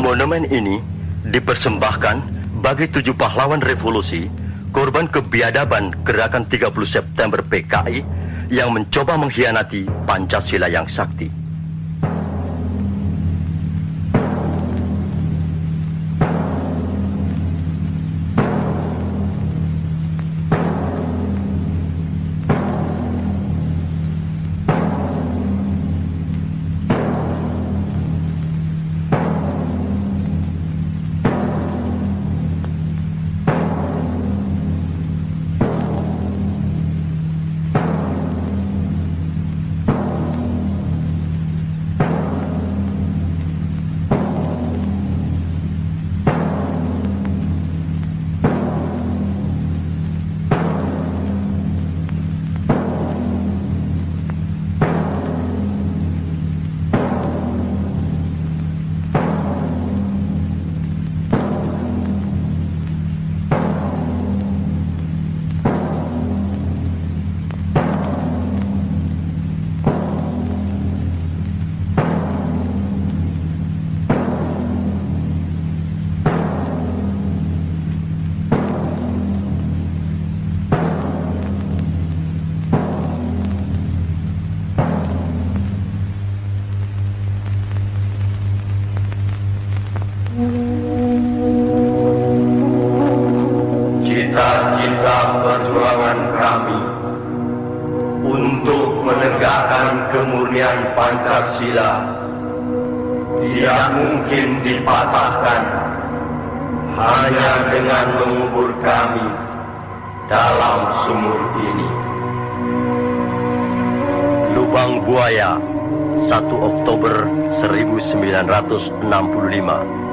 Monumen ini dipersembahkan bagi 7 pahlawan revolusi, korban kebiadaban Gerakan 30 September PKI yang mencoba mengkhianati Pancasila yang sakti. Cita-cita perjuangan kami untuk menegakkan kemurnian Pancasila tidak mungkin dipatahkan hanya dengan mengubur kami dalam sumur ini. Lubang Buaya, 1 Oktober 1965.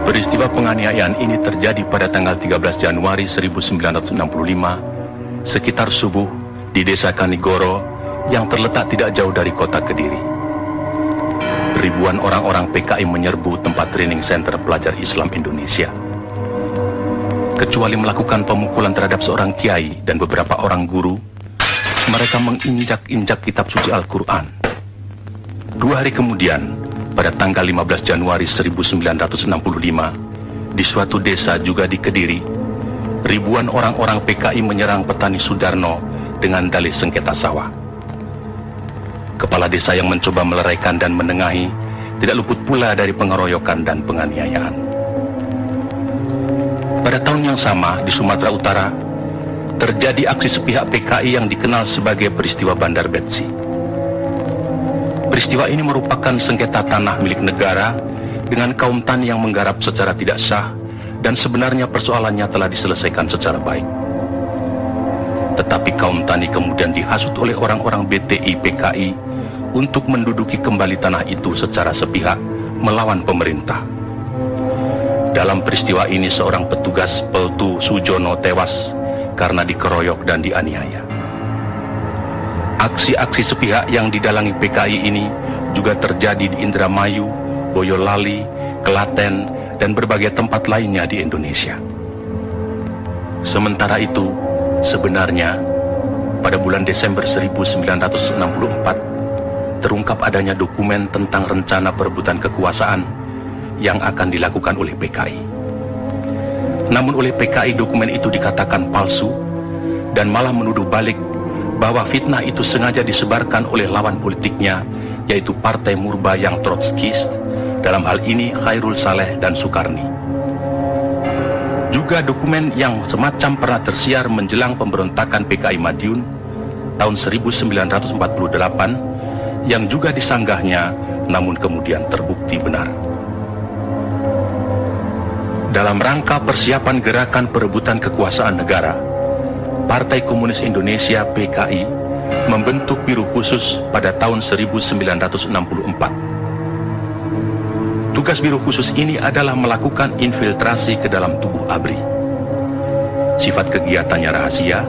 Peristiwa penganiayaan ini terjadi pada tanggal 13 Januari 1965 sekitar subuh di Desa Kanigoro yang terletak tidak jauh dari kota Kediri. Ribuan orang-orang PKI menyerbu tempat training center pelajar Islam Indonesia. Kecuali melakukan pemukulan terhadap seorang kiai dan beberapa orang guru, mereka menginjak-injak kitab suci Al-Quran. 2 hari kemudian, pada tanggal 15 Januari 1965, di suatu desa juga di Kediri, ribuan orang-orang PKI menyerang petani Sudarno dengan dalih sengketa sawah. Kepala desa yang mencoba meleraikan dan menengahi tidak luput pula dari pengeroyokan dan penganiayaan. Pada tahun yang sama, di Sumatera Utara, terjadi aksi sepihak PKI yang dikenal sebagai peristiwa Bandar Betsi. Peristiwa ini merupakan sengketa tanah milik negara dengan kaum tani yang menggarap secara tidak sah, dan sebenarnya persoalannya telah diselesaikan secara baik. Tetapi kaum tani kemudian dihasut oleh orang-orang BTI PKI untuk menduduki kembali tanah itu secara sepihak melawan pemerintah. Dalam peristiwa ini seorang petugas Peltu Sujono tewas karena dikeroyok dan dianiaya. Aksi-aksi sepihak yang didalangi PKI ini juga terjadi di Indramayu, Boyolali, Klaten, dan berbagai tempat lainnya di Indonesia. Sementara itu, sebenarnya pada bulan Desember 1964 terungkap adanya dokumen tentang rencana perebutan kekuasaan yang akan dilakukan oleh PKI. Namun oleh PKI dokumen itu dikatakan palsu dan malah menuduh balik bahwa fitnah itu sengaja disebarkan oleh lawan politiknya, yaitu Partai Murba yang Trotskist, dalam hal ini Khairul Saleh dan Sukarni. Juga dokumen yang semacam pernah tersiar menjelang pemberontakan PKI Madiun tahun 1948 yang juga disanggahnya namun kemudian terbukti benar. Dalam rangka persiapan gerakan perebutan kekuasaan negara, Partai Komunis Indonesia PKI membentuk Biro Khusus pada tahun 1964. Tugas Biro Khusus ini adalah melakukan infiltrasi ke dalam tubuh ABRI. Sifat kegiatannya rahasia,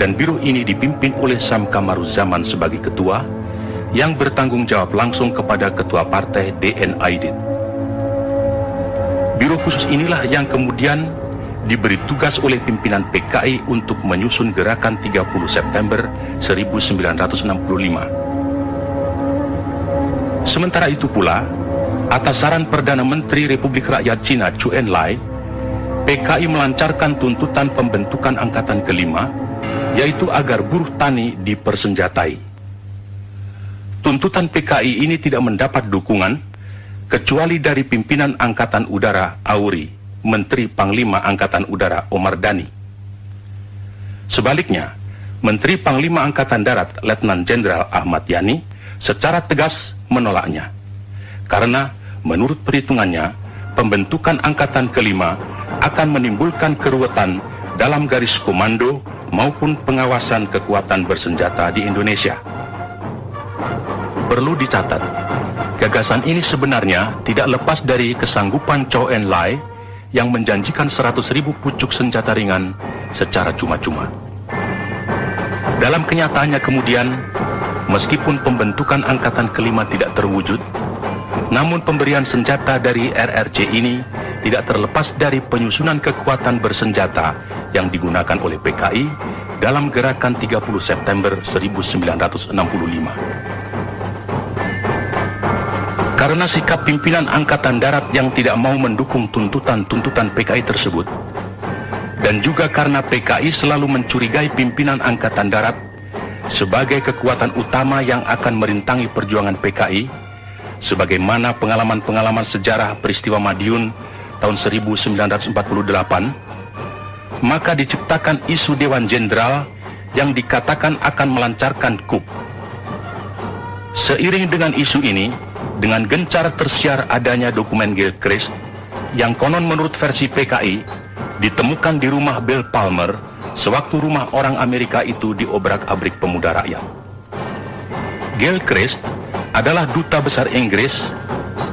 dan biro ini dipimpin oleh Sam Kamaruzaman sebagai ketua, yang bertanggung jawab langsung kepada ketua partai D.N. Aidit. Biro khusus inilah yang kemudian diberi tugas oleh pimpinan PKI untuk menyusun gerakan 30 September 1965. Sementara itu pula, atas saran Perdana Menteri Republik Rakyat Cina Chou En-lai, PKI melancarkan tuntutan pembentukan Angkatan Kelima, yaitu agar buruh tani dipersenjatai. Tuntutan PKI ini tidak mendapat dukungan kecuali dari pimpinan Angkatan Udara Auri, Menteri Panglima Angkatan Udara Omar Dhani. Sebaliknya, Menteri Panglima Angkatan Darat Letnan Jenderal Ahmad Yani secara tegas menolaknya. Karena menurut perhitungannya, pembentukan Angkatan Kelima akan menimbulkan keruwetan dalam garis komando maupun pengawasan kekuatan bersenjata di Indonesia. Perlu dicatat, gagasan ini sebenarnya tidak lepas dari kesanggupan Chou En-lai yang menjanjikan 100.000 pucuk senjata ringan secara cuma-cuma. Dalam kenyataannya kemudian, meskipun pembentukan Angkatan Kelima tidak terwujud, namun pemberian senjata dari RRC ini tidak terlepas dari penyusunan kekuatan bersenjata yang digunakan oleh PKI dalam gerakan 30 September 1965. Karena sikap pimpinan Angkatan Darat yang tidak mau mendukung tuntutan-tuntutan PKI tersebut, dan juga karena PKI selalu mencurigai pimpinan Angkatan Darat sebagai kekuatan utama yang akan merintangi perjuangan PKI, sebagaimana pengalaman-pengalaman sejarah peristiwa Madiun tahun 1948, maka diciptakan isu Dewan Jenderal yang dikatakan akan melancarkan coup. Seiring dengan isu ini, dengan gencar tersiar adanya dokumen Gilchrist yang konon menurut versi PKI ditemukan di rumah Bill Palmer sewaktu rumah orang Amerika itu diobrak-abrik pemuda rakyat. Gilchrist adalah duta besar Inggris,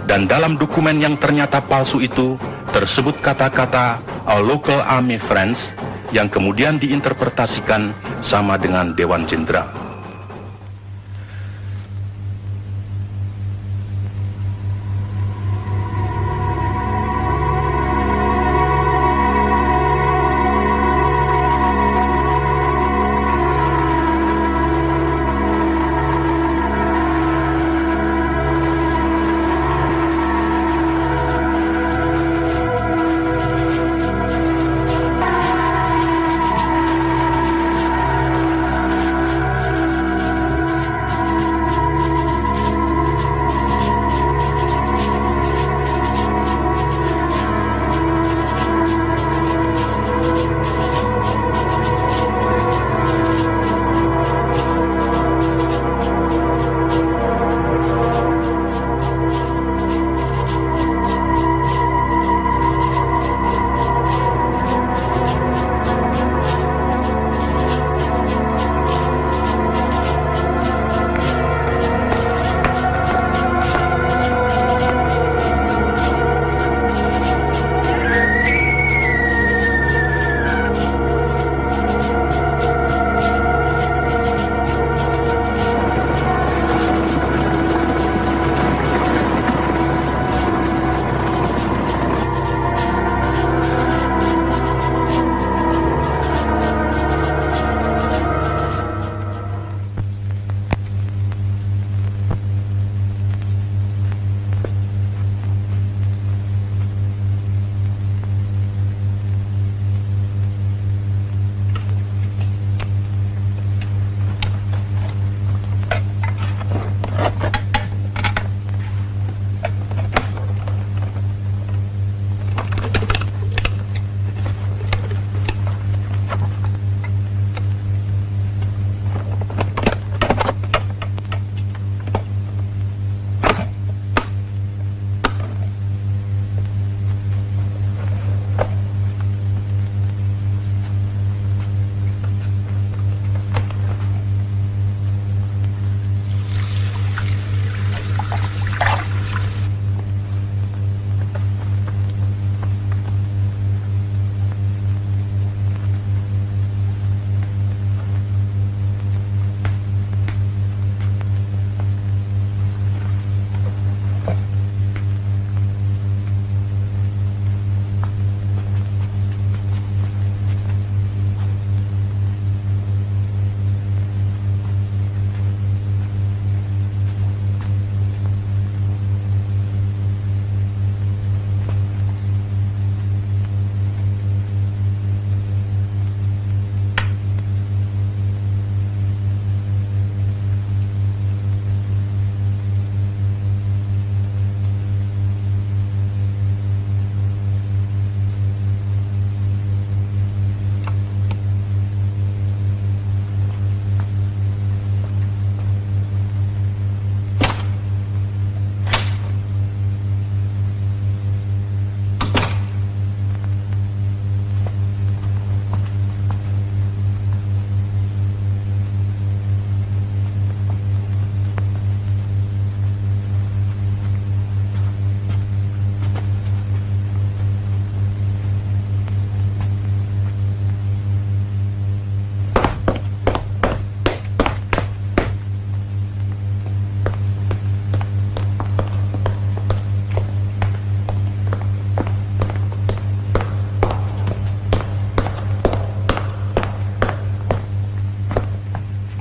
dan dalam dokumen yang ternyata palsu itu tersebut kata-kata "Our local army friends" yang kemudian diinterpretasikan sama dengan Dewan Jenderal.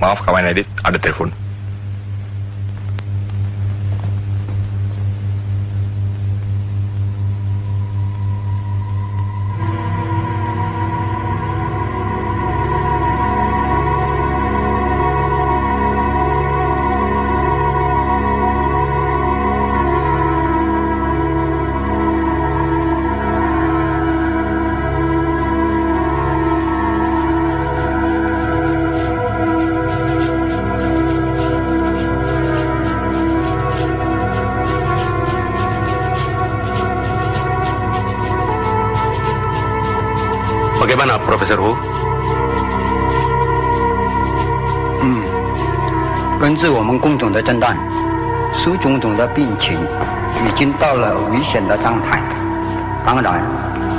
Maaf kawan edit, ada telepon. Bagaimana, Profesor Hu? 根据我们共同的诊断，苏总统的病情已经到了危险的状态。当然，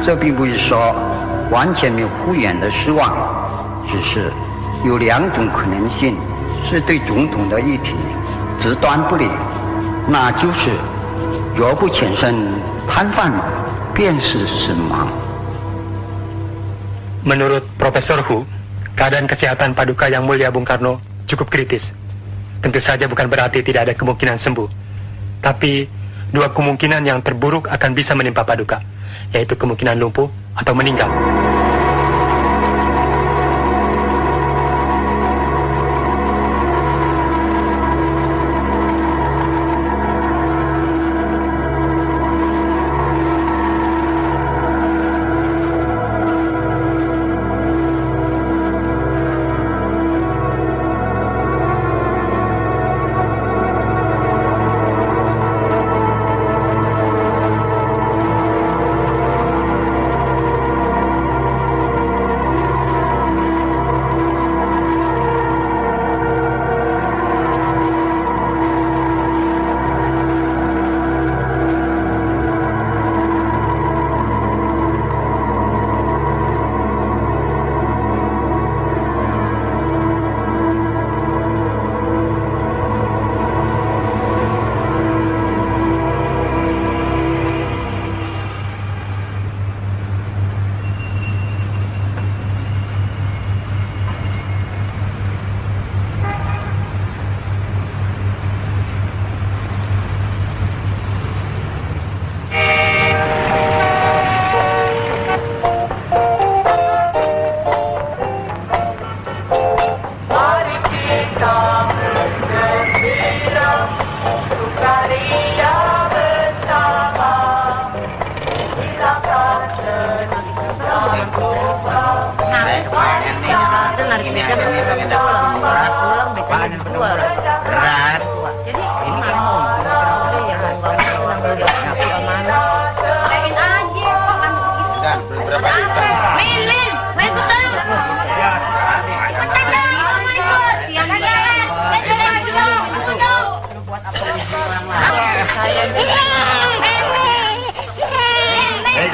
这并不是说完全没有复原的希望，只是有两种可能性是对总统的议题极端不利，那就是若不全身瘫痪，便是死亡。 Menurut Profesor Hu, keadaan kesehatan Paduka Yang Mulia Bung Karno cukup kritis. Tentu saja bukan berarti tidak ada kemungkinan sembuh. Tapi, dua kemungkinan yang terburuk akan bisa menimpa Paduka, yaitu kemungkinan lumpuh atau meninggal.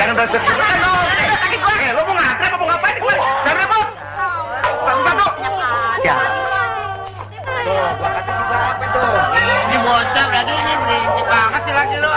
Jangan bersetuju. Lo mau ngapain? Mau ngapain? Jangan ribut. Satu. Ya. Tuh, bakatnya juga apa tuh? Ini bocah lagi ini berincik banget sih lagi lo.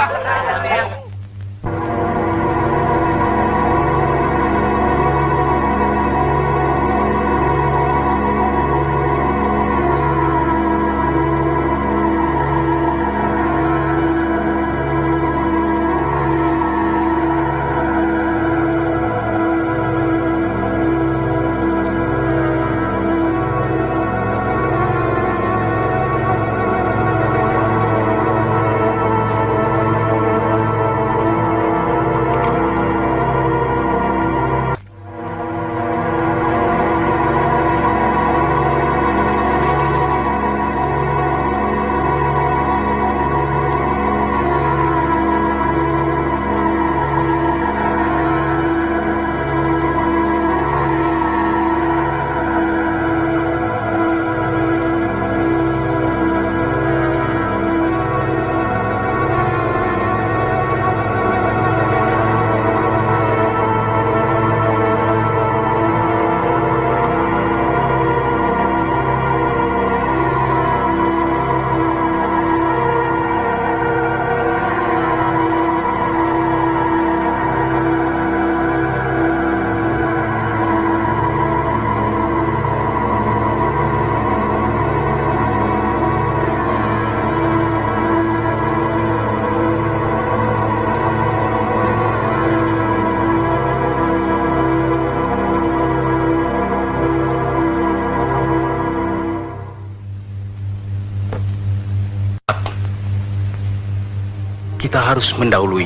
harus mendahului.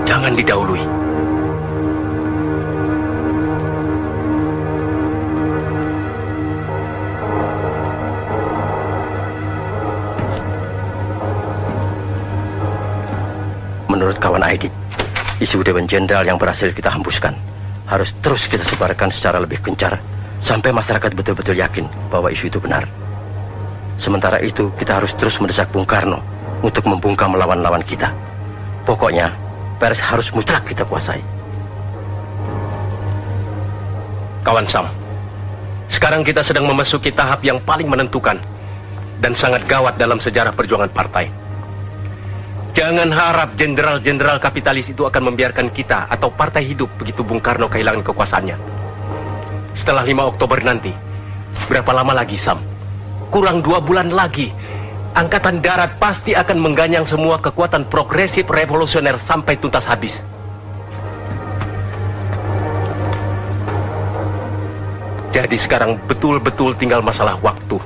Jangan didahului. Menurut kawan Aidit, isu Dewan Jenderal yang berhasil kita hembuskan harus terus kita sebarkan secara lebih gencar sampai masyarakat betul-betul yakin bahwa isu itu benar. Sementara itu, kita harus terus mendesak Bung Karno untuk membungkam lawan-lawan kita. Pokoknya, pers harus mutlak kita kuasai. Kawan Sam, sekarang kita sedang memasuki tahap yang paling menentukan dan sangat gawat dalam sejarah perjuangan partai. Jangan harap jenderal-jenderal kapitalis itu akan membiarkan kita atau partai hidup begitu Bung Karno kehilangan kekuasaannya. Setelah 5 Oktober nanti, berapa lama lagi, Sam? Kurang 2 bulan lagi, Angkatan Darat pasti akan mengganyang semua kekuatan progresif revolusioner sampai tuntas habis. Jadi sekarang betul-betul tinggal masalah waktu.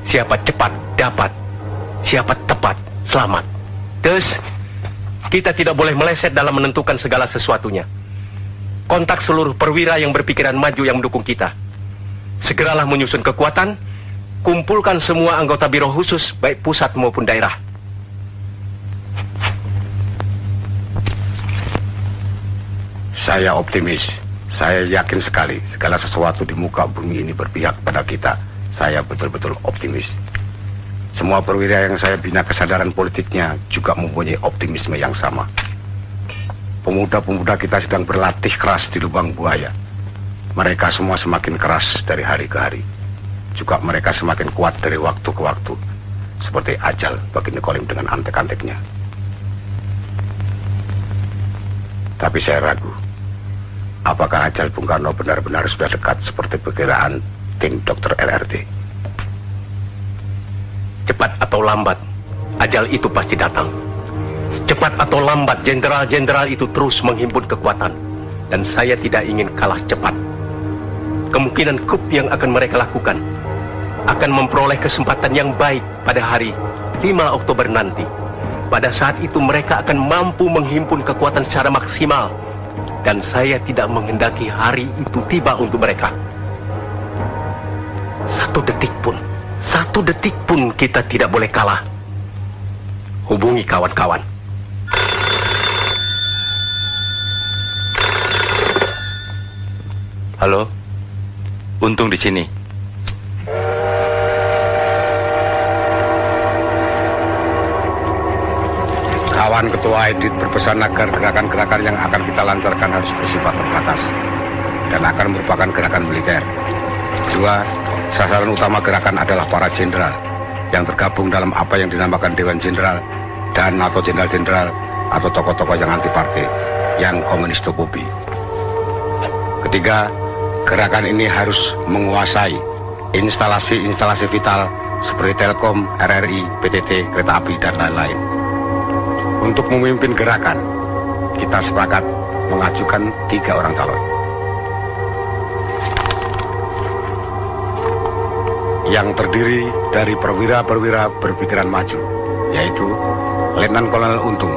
Siapa cepat dapat, siapa tepat selamat. Terus, kita tidak boleh meleset dalam menentukan segala sesuatunya. Kontak seluruh perwira yang berpikiran maju yang mendukung kita. Segeralah menyusun kekuatan, kumpulkan semua anggota biro khusus, baik pusat maupun daerah. Saya optimis. Saya yakin sekali segala sesuatu di muka bumi ini berpihak pada kita. Saya betul-betul optimis. Semua perwira yang saya bina kesadaran politiknya juga mempunyai optimisme yang sama. Pemuda-pemuda kita sedang berlatih keras di lubang buaya. Mereka semua semakin keras dari hari ke hari. Juga mereka semakin kuat dari waktu ke waktu. Seperti ajal bagi Nicolim dengan antek-anteknya. Tapi saya ragu. Apakah ajal Bung Karno benar-benar sudah dekat seperti perkiraan tim Dr. LRT? Cepat atau lambat, ajal itu pasti datang. Cepat atau lambat, jenderal-jenderal itu terus menghimpun kekuatan. Dan saya tidak ingin kalah cepat. Kemungkinan coup yang akan mereka lakukan akan memperoleh kesempatan yang baik pada hari 5 Oktober nanti. Pada saat itu mereka akan mampu menghimpun kekuatan secara maksimal. Dan saya tidak menghendaki hari itu tiba untuk mereka. Satu detik pun kita tidak boleh kalah. Hubungi kawan-kawan. Halo, Untung di sini. Kawan Ketua Aidit berpesan agar gerakan-gerakan yang akan kita lancarkan harus bersifat terbatas dan akan merupakan gerakan militer. Kedua, sasaran utama gerakan adalah para jenderal yang tergabung dalam apa yang dinamakan Dewan Jenderal dan atau jenderal-jenderal atau tokoh-tokoh yang anti partai, yang komunistofobi. Ketiga, gerakan ini harus menguasai instalasi-instalasi vital seperti Telkom, RRI, PTT, kereta api, dan lain-lain. Untuk memimpin gerakan, kita sepakat mengajukan 3 orang calon. Yang terdiri dari perwira-perwira berpikiran maju, yaitu Letnan Kolonel Untung,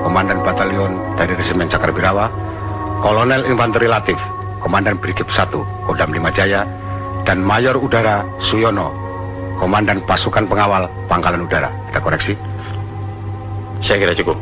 Komandan Batalion dari Resimen Cakrawirawa, Kolonel Infanteri Latif, Komandan Brigif 1, Kodam 5 Jaya, dan Mayor Udara Suyono, Komandan Pasukan Pengawal Pangkalan Udara. Ada koreksi? Saya kira cukup.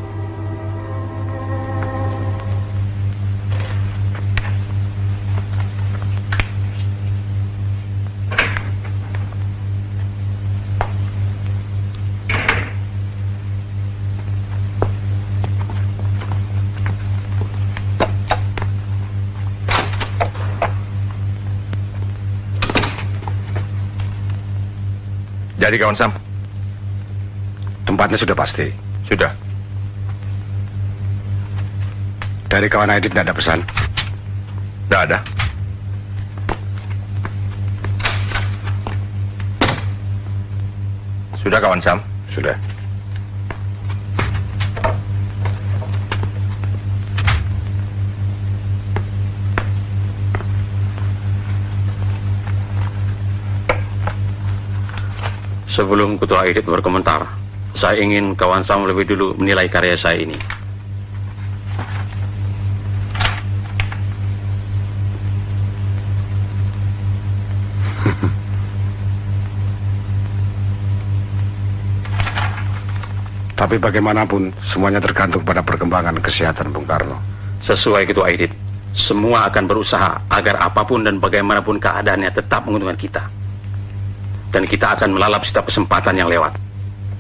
Jadi kawan Sam, tempatnya sudah pasti. Sudah. Dari kawan Aidit tidak ada pesan? Tidak ada. Sudah kawan Sam? Sudah. Sebelum Ketua Aidit berkomentar, Saya ingin kawan Sam lebih dulu menilai karya saya ini. Tapi bagaimanapun, semuanya tergantung pada perkembangan kesehatan Bung Karno. Sesuai Ketua Aidit, semua akan berusaha agar apapun dan bagaimanapun keadaannya tetap menguntungkan kita. Dan kita akan melalap setiap kesempatan yang lewat.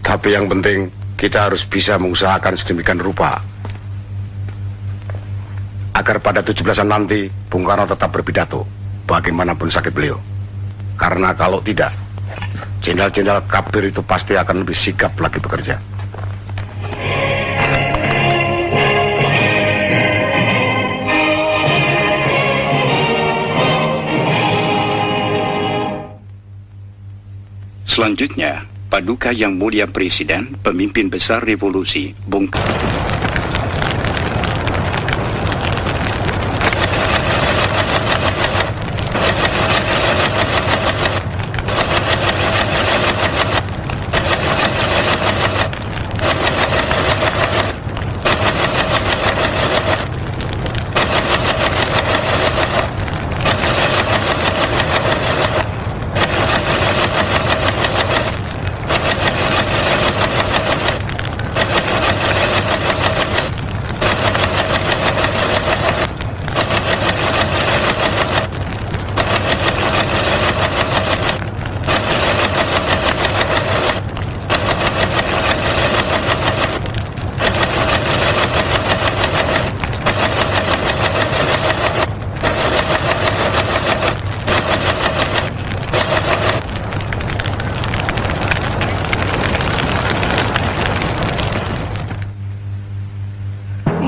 Tapi yang penting, kita harus bisa mengusahakan sedemikian rupa agar pada 17-an nanti Bung Karno tetap berpidato bagaimanapun sakit beliau. Karena kalau tidak, jenderal-jenderal kafir itu pasti akan lebih sigap lagi bekerja. Selanjutnya, Paduka Yang Mulia Presiden, Pemimpin Besar Revolusi, Bung Karno.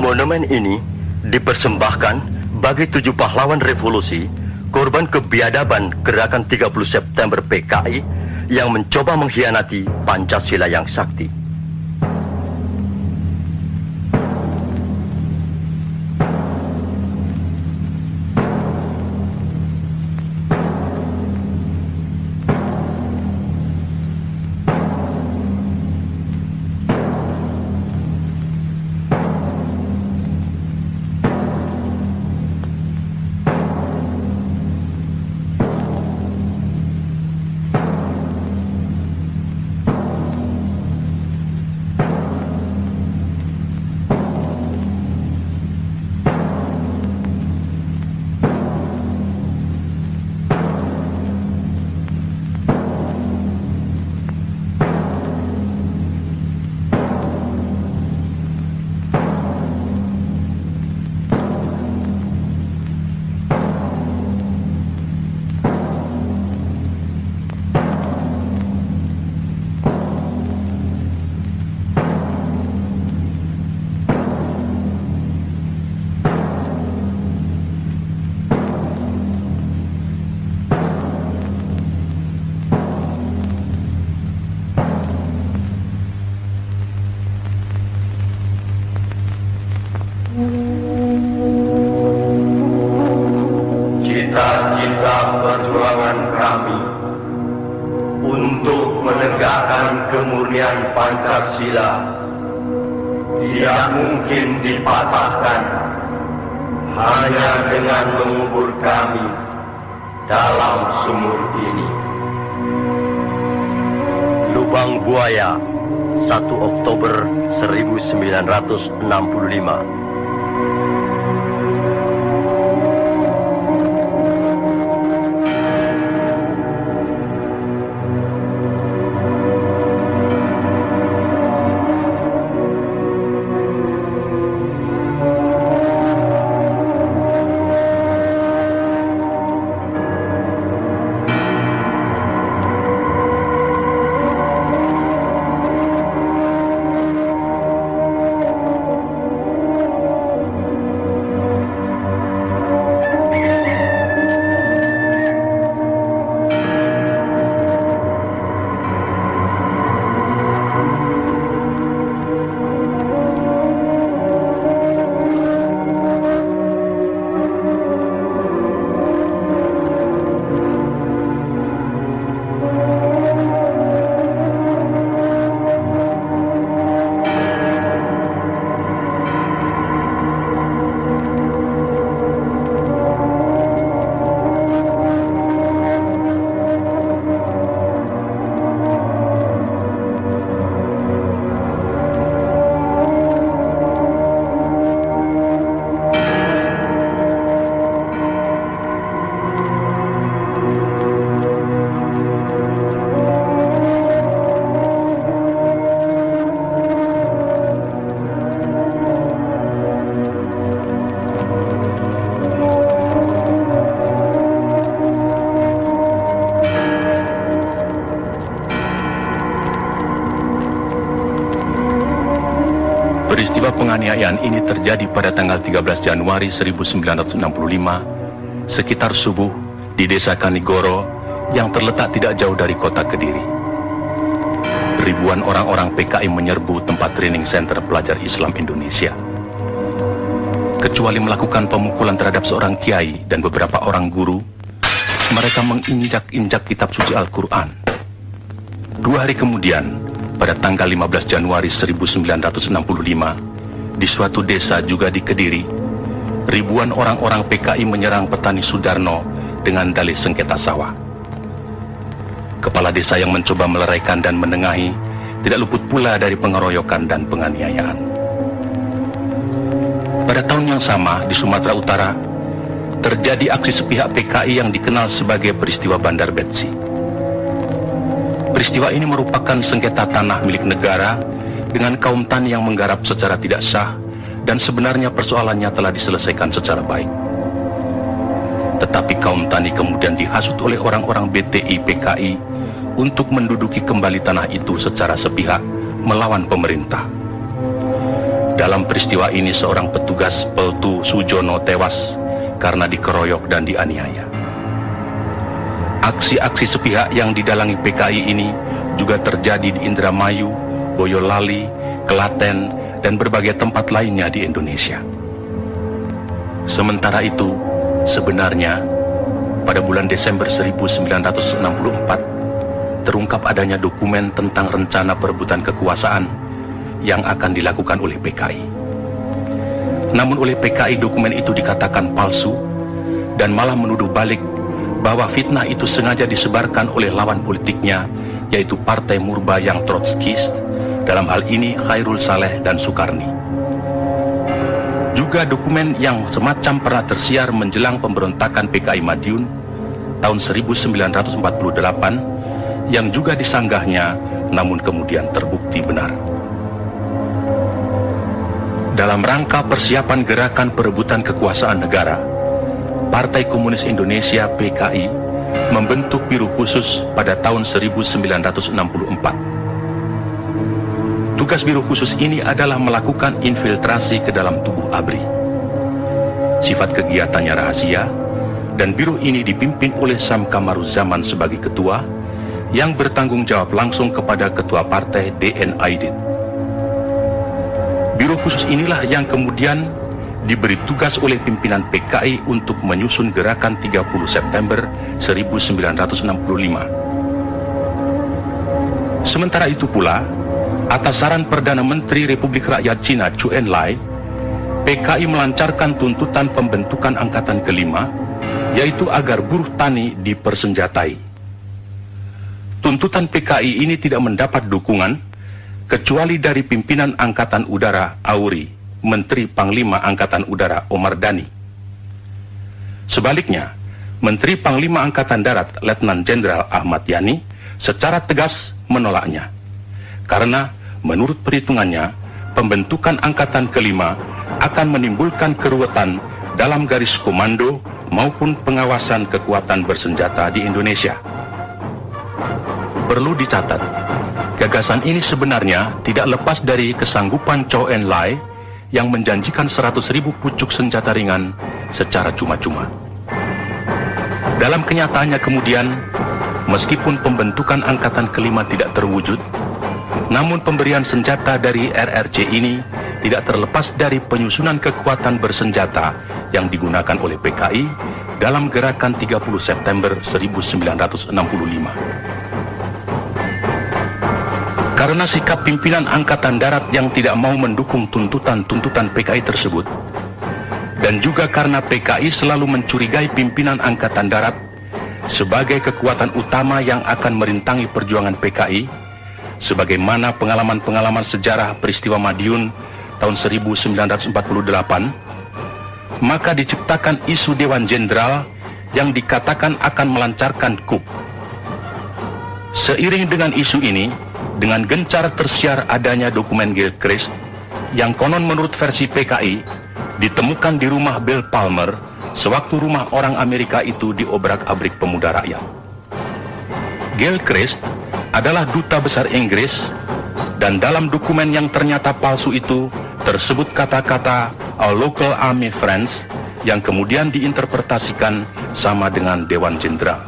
Monumen ini dipersembahkan bagi 7 pahlawan revolusi, korban kebiadaban gerakan 30 September PKI yang mencoba mengkhianati Pancasila yang sakti. Cita-cita perjuangan kami untuk menegakkan kemurnian Pancasila tidak mungkin dipatahkan hanya dengan mengubur kami dalam sumur ini. Lubang Buaya, 1 Oktober 1965. penganiayaan ini terjadi pada tanggal 13 Januari 1965, sekitar subuh di desa Kanigoro yang terletak tidak jauh dari kota Kediri. Ribuan orang-orang PKI menyerbu tempat training center pelajar Islam Indonesia. Kecuali melakukan pemukulan terhadap seorang kiai dan beberapa orang guru, mereka menginjak-injak kitab suci Al-Quran. 2 hari kemudian, pada tanggal 15 Januari 1965, di suatu desa juga di Kediri, ribuan orang-orang PKI menyerang petani Sudarno dengan dalih sengketa sawah. Kepala desa yang mencoba meleraikan dan menengahi tidak luput pula dari pengeroyokan dan penganiayaan. Pada tahun yang sama, di Sumatera Utara, terjadi aksi sepihak PKI yang dikenal sebagai peristiwa Bandar Betsi. Peristiwa ini merupakan sengketa tanah milik negara dengan kaum tani yang menggarap secara tidak sah, dan sebenarnya persoalannya telah diselesaikan secara baik. Tetapi kaum tani kemudian dihasut oleh orang-orang BTI PKI untuk menduduki kembali tanah itu secara sepihak melawan pemerintah. Dalam peristiwa ini seorang petugas Peltu Sujono tewas karena dikeroyok dan dianiaya. Aksi-aksi sepihak yang didalangi PKI ini juga terjadi di Indramayu, Boyolali, Klaten, dan berbagai tempat lainnya di Indonesia. Sementara itu, sebenarnya pada bulan Desember 1964 terungkap adanya dokumen tentang rencana perebutan kekuasaan yang akan dilakukan oleh PKI. Namun oleh PKI dokumen itu dikatakan palsu dan malah menuduh balik bahwa fitnah itu sengaja disebarkan oleh lawan politiknya, yaitu Partai Murba yang Trotskis, dalam hal ini Khairul Saleh dan Sukarni. Juga dokumen yang semacam pernah tersiar menjelang pemberontakan PKI Madiun tahun 1948 yang juga disanggahnya namun kemudian terbukti benar. Dalam rangka persiapan gerakan perebutan kekuasaan negara, Partai Komunis Indonesia PKI membentuk Biro Khusus pada tahun 1964. Tugas Biro Khusus ini adalah melakukan infiltrasi ke dalam tubuh ABRI. Sifat kegiatannya rahasia, dan biro ini dipimpin oleh Sam Kamaruzaman sebagai ketua, yang bertanggung jawab langsung kepada ketua partai DN Aidit. Biro khusus inilah yang kemudian diberi tugas oleh pimpinan PKI untuk menyusun gerakan 30 September 1965. Sementara itu pula, atas saran Perdana Menteri Republik Rakyat Cina Zhou Enlai, PKI melancarkan tuntutan pembentukan angkatan kelima, yaitu agar buruh tani dipersenjatai. Tuntutan PKI ini tidak mendapat dukungan kecuali dari pimpinan Angkatan Udara Auri, Menteri Panglima Angkatan Udara Omar Dhani. Sebaliknya, Menteri Panglima Angkatan Darat Letnan Jenderal Ahmad Yani secara tegas menolaknya. Karena menurut perhitungannya, pembentukan angkatan kelima akan menimbulkan keruwetan dalam garis komando maupun pengawasan kekuatan bersenjata di Indonesia. Perlu dicatat, gagasan ini sebenarnya tidak lepas dari kesanggupan Zhou Enlai yang menjanjikan 100.000 pucuk senjata ringan secara cuma-cuma. Dalam kenyataannya kemudian, meskipun pembentukan angkatan kelima tidak terwujud, namun pemberian senjata dari RRC ini tidak terlepas dari penyusunan kekuatan bersenjata yang digunakan oleh PKI dalam gerakan 30 September 1965. Karena sikap pimpinan Angkatan Darat yang tidak mau mendukung tuntutan-tuntutan PKI tersebut, dan juga karena PKI selalu mencurigai pimpinan Angkatan Darat sebagai kekuatan utama yang akan merintangi perjuangan PKI, sebagaimana pengalaman-pengalaman sejarah peristiwa Madiun tahun 1948, maka diciptakan isu Dewan Jenderal yang dikatakan akan melancarkan coup. Seiring dengan isu ini, dengan gencar tersiar adanya dokumen Gilchrist yang konon menurut versi PKI ditemukan di rumah Bill Palmer sewaktu rumah orang Amerika itu diobrak-abrik pemuda rakyat. Gilchrist adalah duta besar Inggris, dan dalam dokumen yang ternyata palsu itu tersebut kata-kata "our local army friends" yang kemudian diinterpretasikan sama dengan Dewan Jenderal.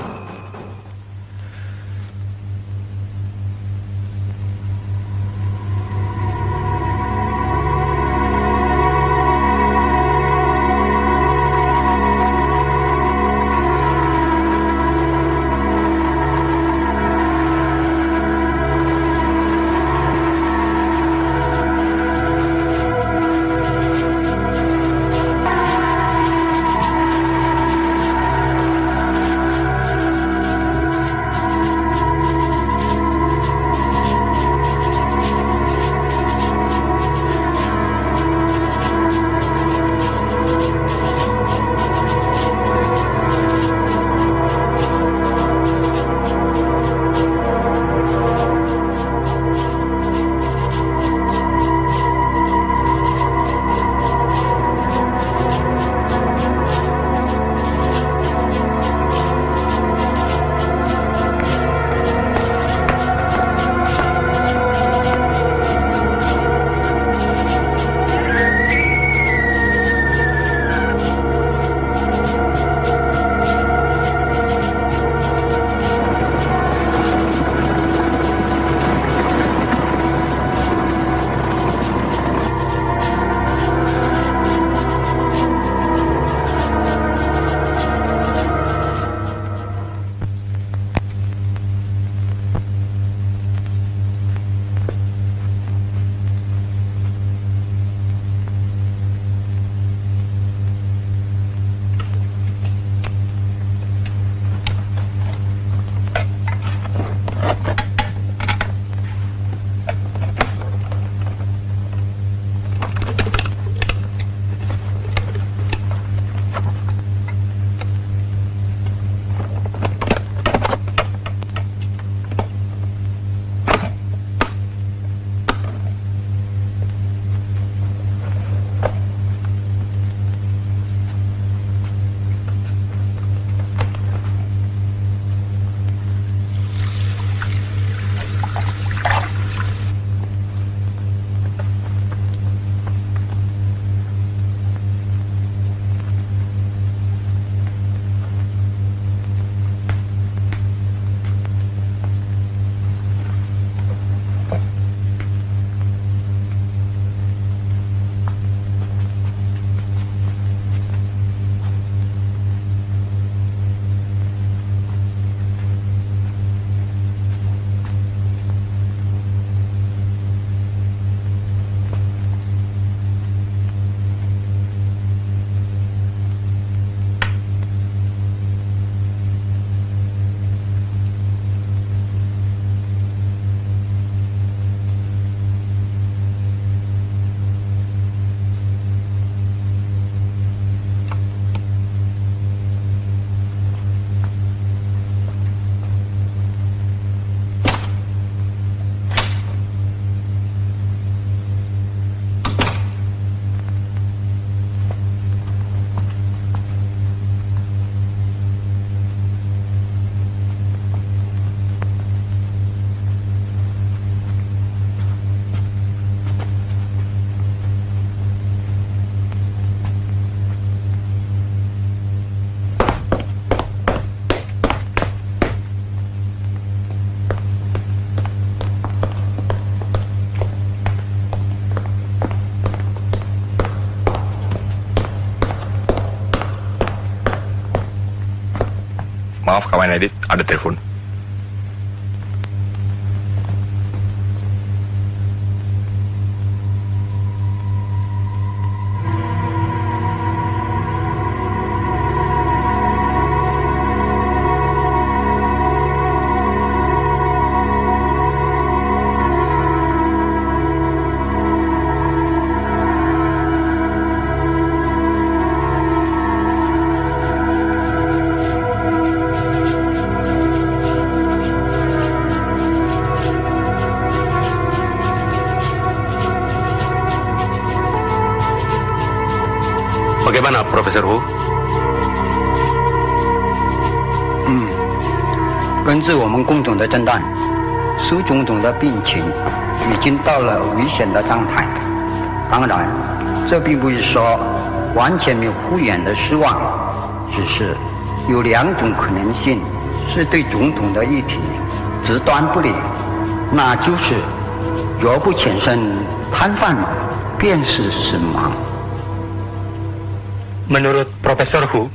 Maaf kawan edit, ada telepon. Bagaimana, Profesor Hu? 根据我们共同的诊断，苏总统的病情已经到了危险的状态。当然，这并不是说完全没有复原的希望，只是有两种可能性是对总统的议题极端不利，那就是若不产生摊贩嘛，便是死亡。 Menurut Profesor Hu,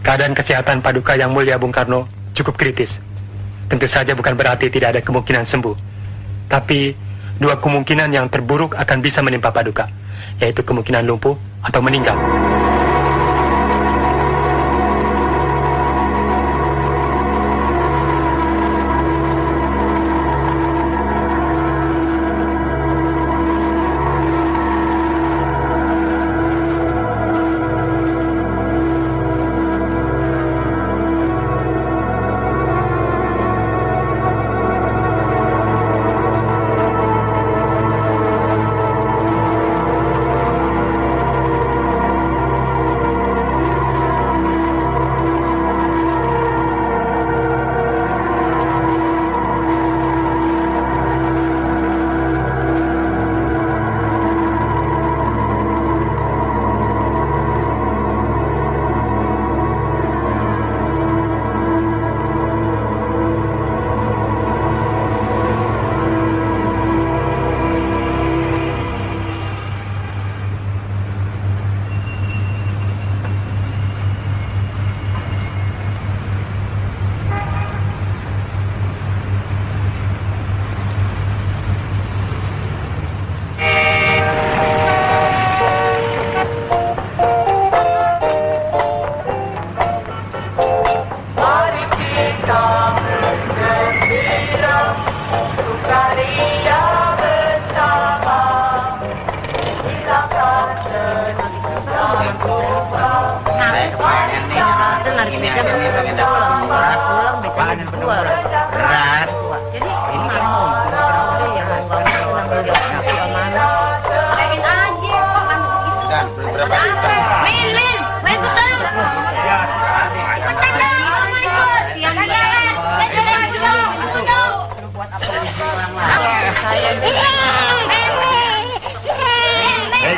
keadaan kesehatan Paduka Yang Mulia Bung Karno cukup kritis. Tentu saja bukan berarti tidak ada kemungkinan sembuh. Tapi, dua kemungkinan yang terburuk akan bisa menimpa Paduka, yaitu kemungkinan lumpuh atau meninggal.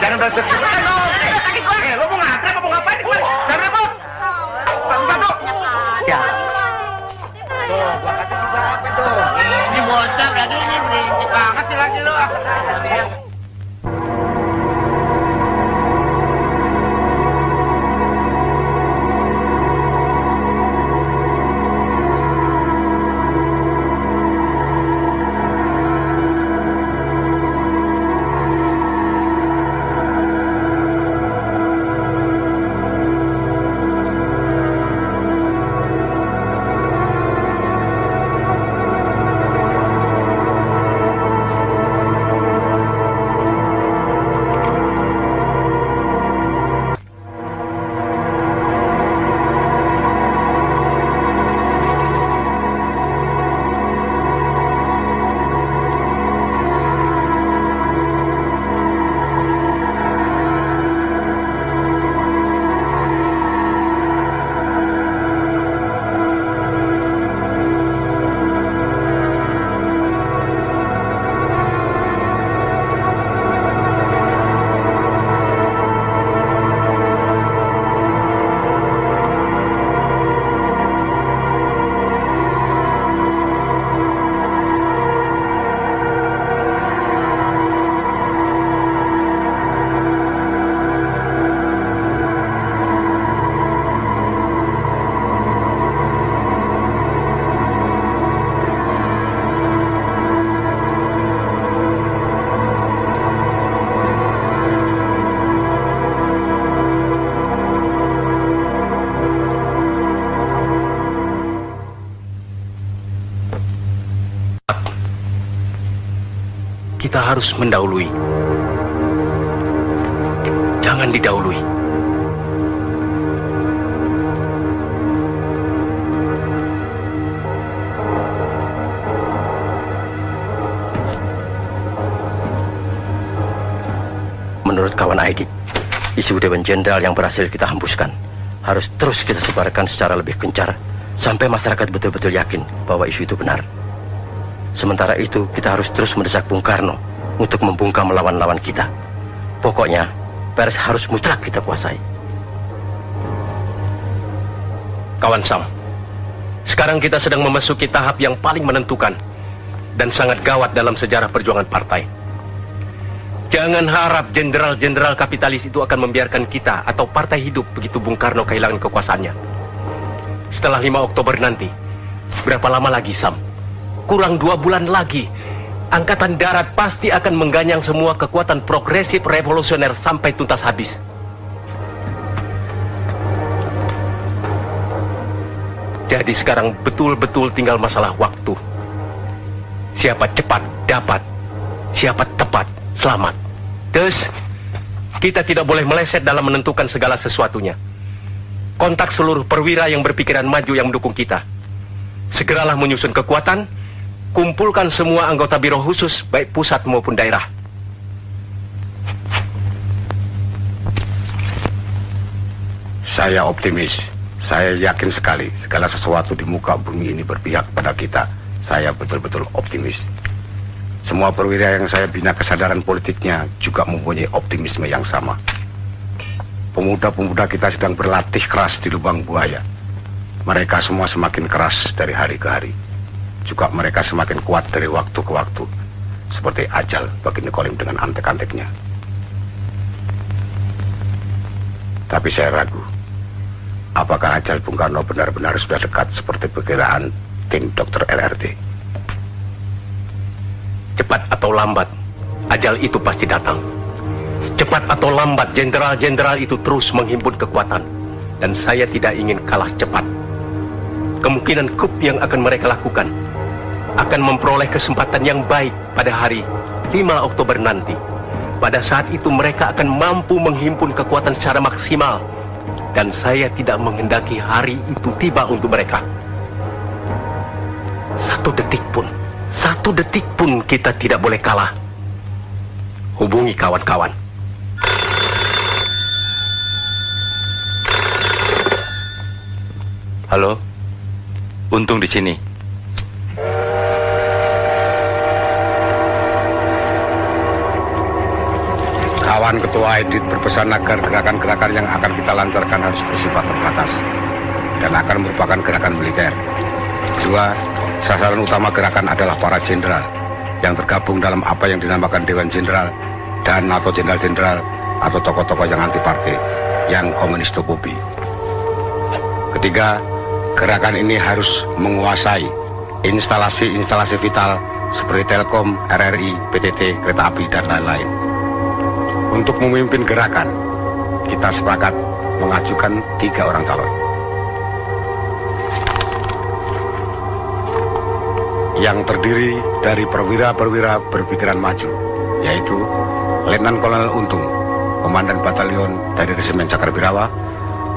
Jangan berantem. Sakit gua. Lo mau ngapain? Mau ngapain? Jangan ribut. Satu. Ya. Tuh, gua kata juga apa tuh? Ini bocah lagi ini berincik banget sih lagi lo. Kita harus mendahului. Jangan didahului. Menurut kawan Aidit, isu Dewan Jenderal yang berhasil kita hembuskan harus terus kita sebarkan secara lebih gencar sampai masyarakat betul-betul yakin bahwa isu itu benar. Sementara itu, kita harus terus mendesak Bung Karno untuk membungkam lawan-lawan kita. Pokoknya, pers harus mutlak kita kuasai. Kawan Sam, sekarang kita sedang memasuki tahap yang paling menentukan dan sangat gawat dalam sejarah perjuangan partai. Jangan harap jenderal-jenderal kapitalis itu akan membiarkan kita atau partai hidup begitu Bung Karno kehilangan kekuasaannya. Setelah 5 Oktober nanti, berapa lama lagi, Sam? Kurang 2 bulan lagi. Angkatan Darat pasti akan mengganyang semua kekuatan progresif revolusioner sampai tuntas habis. Jadi sekarang betul-betul tinggal masalah waktu. Siapa cepat dapat, siapa tepat selamat. Terus, kita tidak boleh meleset dalam menentukan segala sesuatunya. Kontak seluruh perwira yang berpikiran maju yang mendukung kita. Segeralah menyusun kekuatan, kumpulkan semua anggota biro khusus, baik pusat maupun daerah. Saya optimis. Saya yakin sekali segala sesuatu di muka bumi ini berpihak pada kita. Saya betul-betul optimis. Semua perwira yang saya bina kesadaran politiknya juga mempunyai optimisme yang sama. Pemuda-pemuda kita sedang berlatih keras di lubang buaya. Mereka semua semakin keras dari hari ke hari. Juga mereka semakin kuat dari waktu ke waktu. Seperti ajal bagi Nicolim dengan antek-anteknya. Tapi saya ragu. Apakah ajal Bung Karno benar-benar sudah dekat seperti perkiraan tim Dr. LRT? Cepat atau lambat, ajal itu pasti datang. Cepat atau lambat, jenderal-jenderal itu terus menghimpun kekuatan. Dan saya tidak ingin kalah cepat. Kemungkinan coup yang akan mereka lakukan akan memperoleh kesempatan yang baik pada hari 5 Oktober nanti. Pada saat itu mereka akan mampu menghimpun kekuatan secara maksimal. Dan saya tidak menghendaki hari itu tiba untuk mereka. Satu detik pun kita tidak boleh kalah. Hubungi kawan-kawan. Halo, Untung di sini. Kawan Ketua Edit berpesan agar gerakan-gerakan yang akan kita lancarkan harus bersifat terbatas dan akan merupakan gerakan militer. 2. Sasaran utama gerakan adalah para jenderal yang tergabung dalam apa yang dinamakan Dewan Jenderal dan atau jenderal-jenderal atau tokoh-tokoh yang anti partai, yang komunistofobi. 3. Gerakan ini harus menguasai instalasi-instalasi vital seperti Telkom, RRI, PTT, kereta api, dan lain-lain. Untuk memimpin gerakan, kita sepakat mengajukan 3 orang calon. Yang terdiri dari perwira-perwira berpikiran maju, yaitu Letnan Kolonel Untung, Komandan Batalion dari Resimen Cakrawirawa,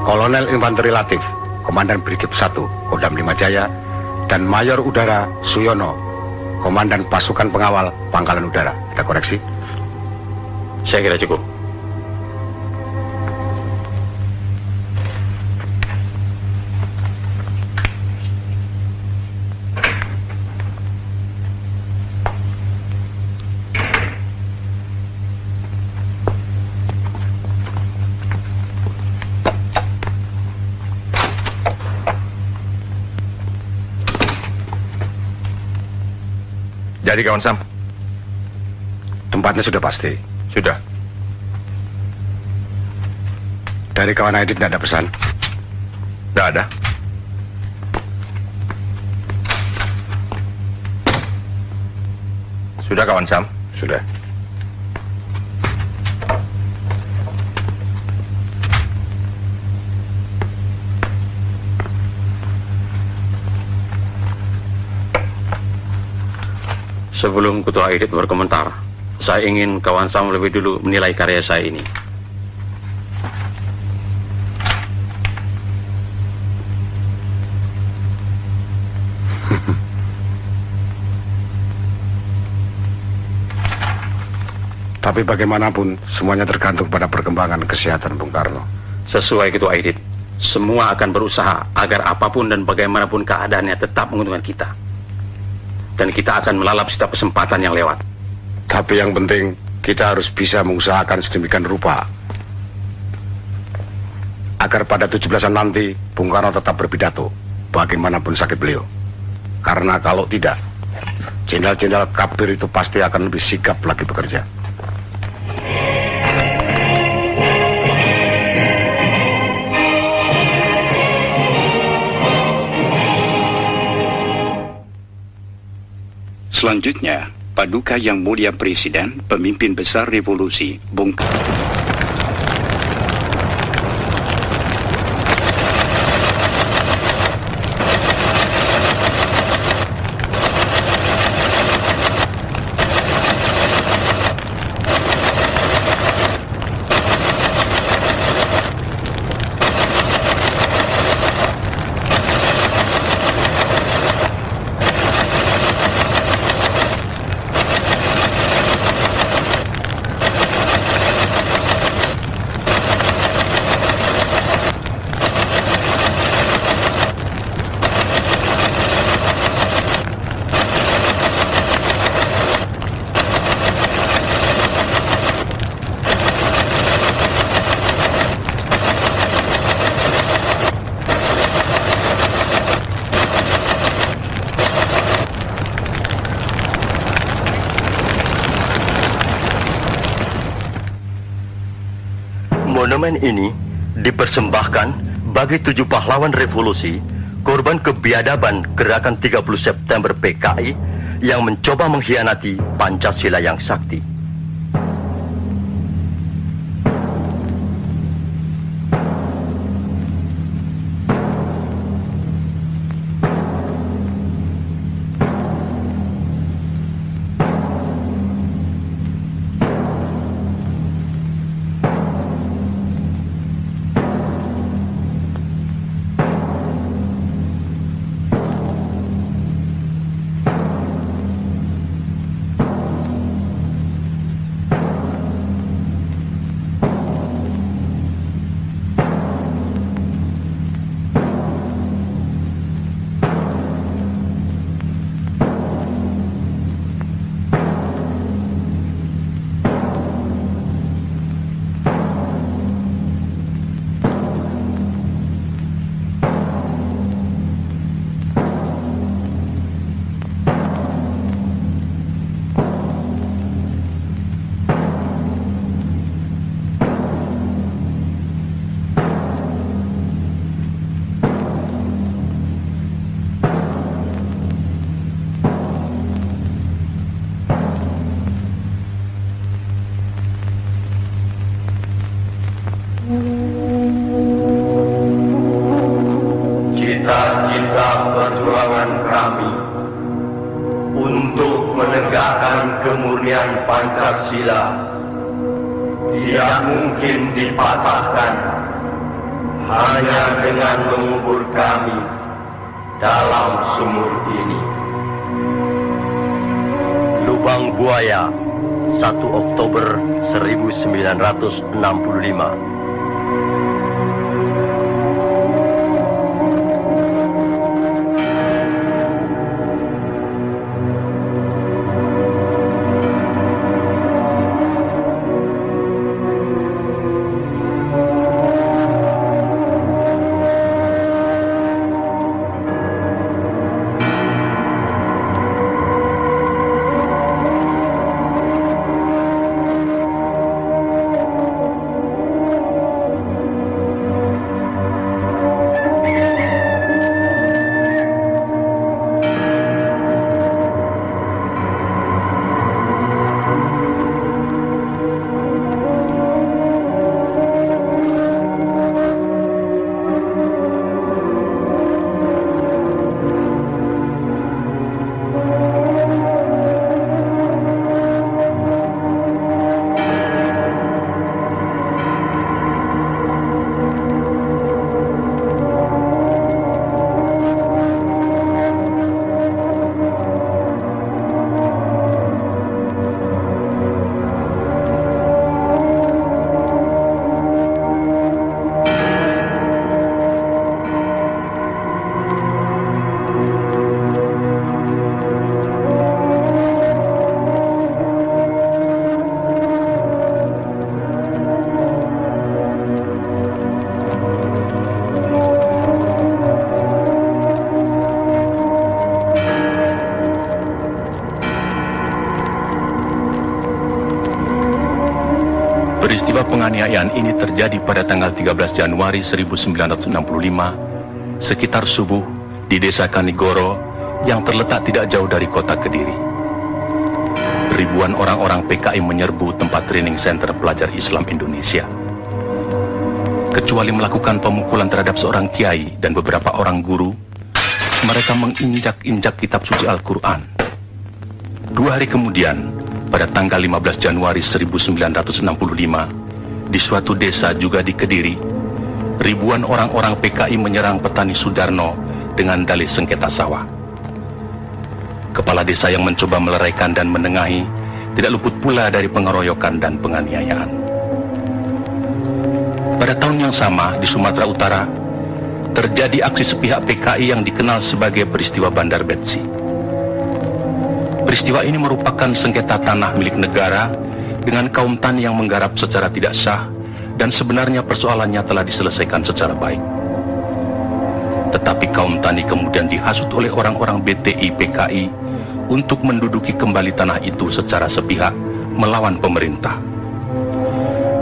Kolonel Infanteri Latif, Komandan Brigif 1, Kodam 5 Jaya, dan Mayor Udara Suyono, Komandan Pasukan Pengawal Pangkalan Udara. Ada koreksi? Saya kira cukup. Jadi kawan Sam, tempatnya sudah pasti. Sudah. Dari kawan Edit tidak ada pesan? Tidak ada. Sudah kawan Sam? Sudah. Sebelum Ketua Edit berkomentar, saya ingin kawan Sam lebih dulu menilai karya saya ini. Tapi bagaimanapun, semuanya tergantung pada perkembangan kesehatan Bung Karno. Sesuai Ketua Edit, semua akan berusaha agar apapun dan bagaimanapun keadaannya tetap menguntungkan kita. Dan kita akan melalap setiap kesempatan yang lewat. Tapi yang penting, kita harus bisa mengusahakan sedemikian rupa agar pada 17-an nanti Bung Karno tetap berpidato bagaimanapun sakit beliau. Karena kalau tidak, jenderal-jenderal kabir itu pasti akan lebih sigap lagi bekerja. Selanjutnya, Paduka Yang Mulia Presiden, Pemimpin Besar Revolusi, Bung Karno. Monumen ini dipersembahkan bagi 7 pahlawan revolusi, korban kebiadaban gerakan 30 September PKI yang mencoba mengkhianati Pancasila yang sakti. Cita-cita perjuangan kami untuk menegakkan kemurnian Pancasila tidak mungkin dipatahkan hanya dengan mengubur kami dalam sumur ini. Lubang Buaya, 1 Oktober 1965. penganiayaan ini terjadi pada tanggal 13 Januari 1965 sekitar subuh di desa Kanigoro yang terletak tidak jauh dari kota Kediri. Ribuan orang-orang PKI menyerbu tempat training center pelajar Islam Indonesia. Kecuali melakukan pemukulan terhadap seorang kiai dan beberapa orang guru, mereka menginjak-injak kitab suci Al-Quran. 2 hari kemudian, pada tanggal 15 Januari 1965, di suatu desa juga di Kediri, ribuan orang-orang PKI menyerang petani Sudarno dengan dalih sengketa sawah. Kepala desa yang mencoba meleraikan dan menengahi tidak luput pula dari pengeroyokan dan penganiayaan. Pada tahun yang sama di Sumatera Utara, terjadi aksi sepihak PKI yang dikenal sebagai peristiwa Bandar Betsi. Peristiwa ini merupakan sengketa tanah milik negara dengan kaum tani yang menggarap secara tidak sah, dan sebenarnya persoalannya telah diselesaikan secara baik. Tetapi kaum tani kemudian dihasut oleh orang-orang BTI PKI untuk menduduki kembali tanah itu secara sepihak melawan pemerintah.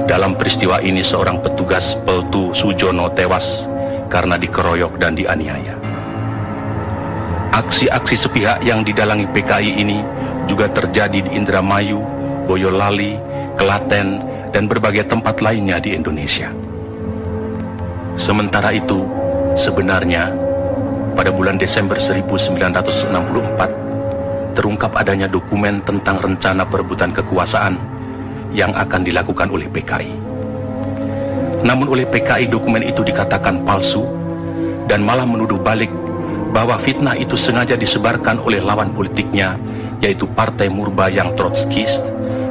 Dalam peristiwa ini seorang petugas Peltu Sujono tewas karena dikeroyok dan dianiaya. Aksi-aksi sepihak yang didalangi PKI ini juga terjadi di Indramayu, Boyolali, Klaten, dan berbagai tempat lainnya di Indonesia. Sementara itu, sebenarnya pada bulan Desember 1964 terungkap adanya dokumen tentang rencana perebutan kekuasaan yang akan dilakukan oleh PKI. Namun oleh PKI dokumen itu dikatakan palsu dan malah menuduh balik bahwa fitnah itu sengaja disebarkan oleh lawan politiknya, yaitu Partai Murba yang Trotskist,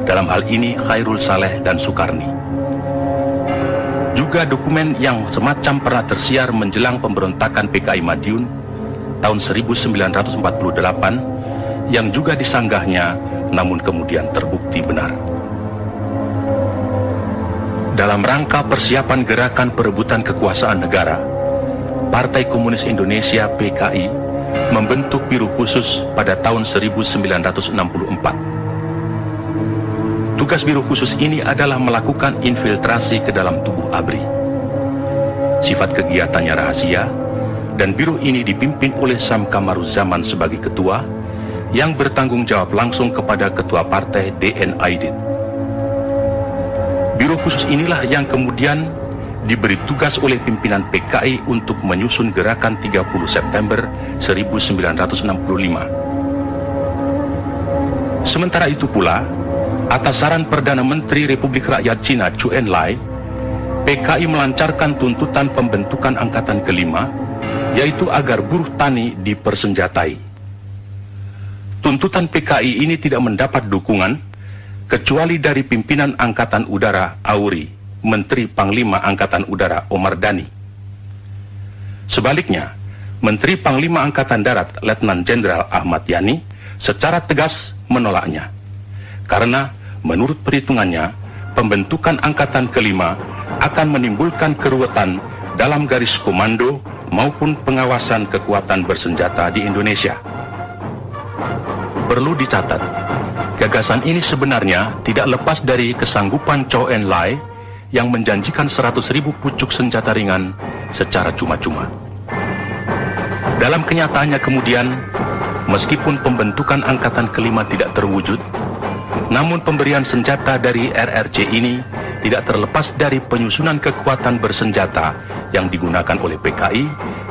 dalam hal ini Khairul Saleh dan Sukarni. Juga dokumen yang semacam pernah tersiar menjelang pemberontakan PKI Madiun tahun 1948 yang juga disanggahnya namun kemudian terbukti benar. Dalam rangka persiapan gerakan perebutan kekuasaan negara, Partai Komunis Indonesia PKI membentuk Biro Khusus pada tahun 1964. Tugas Biro Khusus ini adalah melakukan infiltrasi ke dalam tubuh ABRI. Sifat kegiatannya rahasia, dan biro ini dipimpin oleh Sam Kamaruzzaman sebagai ketua, yang bertanggung jawab langsung kepada ketua partai DN Aidit. Biro Khusus inilah yang kemudian diberi tugas oleh pimpinan PKI untuk menyusun gerakan 30 September 1965. Sementara itu pula, atas saran Perdana Menteri Republik Rakyat Cina Zhou Enlai, PKI melancarkan tuntutan pembentukan angkatan kelima, yaitu agar buruh tani dipersenjatai. Tuntutan PKI ini tidak mendapat dukungan kecuali dari pimpinan Angkatan Udara Auri, Menteri Panglima Angkatan Udara Omar Dhani. Sebaliknya, Menteri Panglima Angkatan Darat Letnan Jenderal Ahmad Yani secara tegas menolaknya. Karena menurut perhitungannya, pembentukan angkatan kelima akan menimbulkan keruwetan dalam garis komando maupun pengawasan kekuatan bersenjata di Indonesia. Perlu dicatat, gagasan ini sebenarnya tidak lepas dari kesanggupan Zhou Enlai yang menjanjikan 100.000 pucuk senjata ringan secara cuma-cuma. Dalam kenyataannya kemudian, meskipun pembentukan angkatan kelima tidak terwujud, namun pemberian senjata dari RRC ini tidak terlepas dari penyusunan kekuatan bersenjata yang digunakan oleh PKI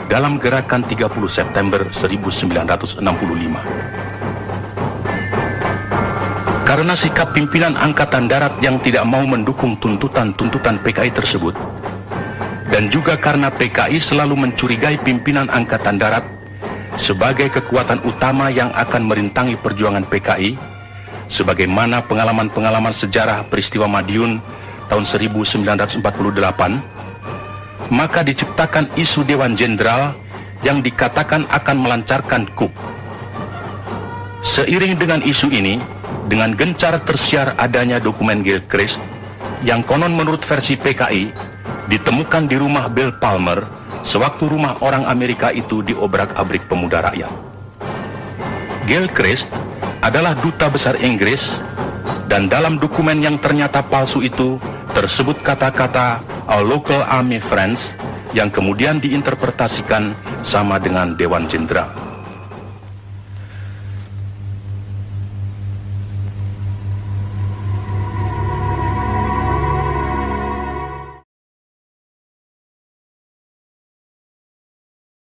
dalam gerakan 30 September 1965. Karena sikap pimpinan Angkatan Darat yang tidak mau mendukung tuntutan-tuntutan PKI tersebut, dan juga karena PKI selalu mencurigai pimpinan Angkatan Darat sebagai kekuatan utama yang akan merintangi perjuangan PKI, sebagaimana pengalaman-pengalaman sejarah peristiwa Madiun tahun 1948, maka diciptakan isu Dewan Jenderal yang dikatakan akan melancarkan coup. Seiring dengan isu ini, dengan gencar tersiar adanya dokumen Gilchrist yang konon menurut versi PKI ditemukan di rumah Bill Palmer sewaktu rumah orang Amerika itu diobrak-abrik pemuda rakyat. Gilchrist adalah duta besar Inggris, dan dalam dokumen yang ternyata palsu itu tersebut kata-kata Our Local Army Friends yang kemudian diinterpretasikan sama dengan Dewan Jenderal.